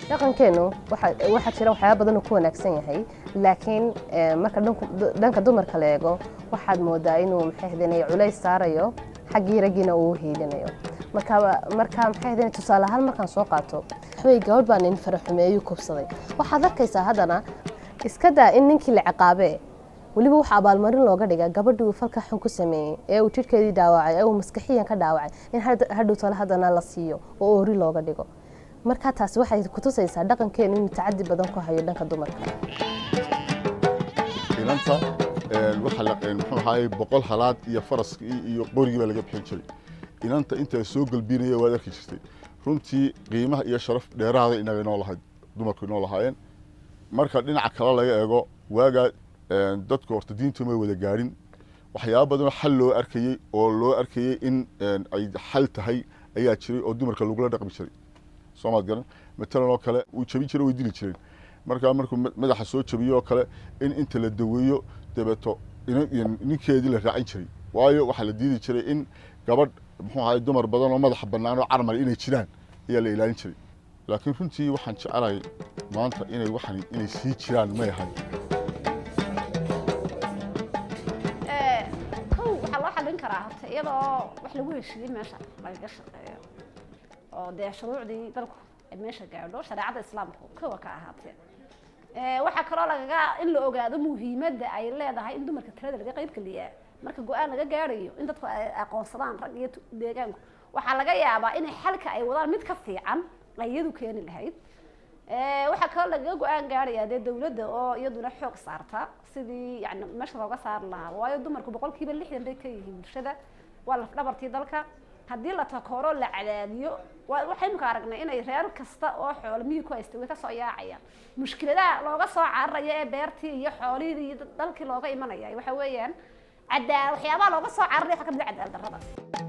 dhaqankeenu waxa jira waxyaabo badan oo ku wanaagsan yahay laakiin marka dhanka dumarka la eego waxaad moodaa inuu maxay ahaydeen culays saarayo xaggii ragina uu hiilinayo marka maxay ahaydeen tusaale ahaan markaan soo qaato way gabadh baan in faraxumeeyo kubsaday waxaad arkaysaa hadana iska daa in ninkii la ciqaabe waliba waxa abaalmarin looga dhigaa gabadhii falka xun ku sameeyay ee uu jidhkeedii dhaawacay ee uu maskaxiyan ka dhaawacay in hadhow tala hadana la siiyo oo oori looga dhigo marka taas waxay ku tusaysaa dhaqankeenu inuu tacadi badan ku hayo dhanka dumarka inanta waxa la muxuu ahaayay boqol halaad iyo faraska iyo qoriga laga bixin jiray inanta inta soo galbinaya waa arki jirtay runtii qiimaha iyo sharaf dheeraad inaga noo lahayd dumarku noo lahaayeen marka dhinaca kale laga eego waaga dadku horta diintu ma wada gaarin waxyaabo badan xal loo arkayay in ay xal tahay ayaa jiray oo dumarka lagu dhaqmi jiray Soomaad garan matalan oo kale uu jabi jiray way dili jireen markuu madaxa soo jabiyo kale in inta la daweeyo dabato ninkeedii la raacin jiray waayo waxa la diidi jiray in gabadh muxuu ahaay dumar badan oo madax bannaan oo carmal inay jiraan ayaa la ilaalin jiray laakiin runtii waxaan jecelahay maanta inay sii jiraan ma yahay iyadoo wax lagu heshiiyay meesha laga shaqeeyo oo de shuruucdii dalku meesha gaadho shariicada islaamku kuwa ka ahaatee waxa kale oo lagaga in la ogaado muhiimadda ay leedahay in dumarka tirada laga qayb galiyaa marka go'aan laga gaarayo in dadku ay aqoonsadaan rag iyo deegaanku waxa laga yaabaa in xalka ay wadaan mid ka fiican ayadu keeni lahayd waxa kale laga go'aan gaaraya dawladda oo iyaduna xoog saarta sidii yani meesha looga saar lahaa waayo dumarku 60% bay ka yihiin bulshada waa laf dhabartii dalka haddii la takooro la cadaadiyo waxaynu ka aragnay inay reer kasta oo xoolo miyi ku haystay way ka soo yaacayaan mushkiladaha looga soo cararayo ee beertii iyo xoolihii iyo dalkii looga imanaya waxa weeyaan waxyaabaha looga soo cararayo waxa ka mid ah cadaalad darrada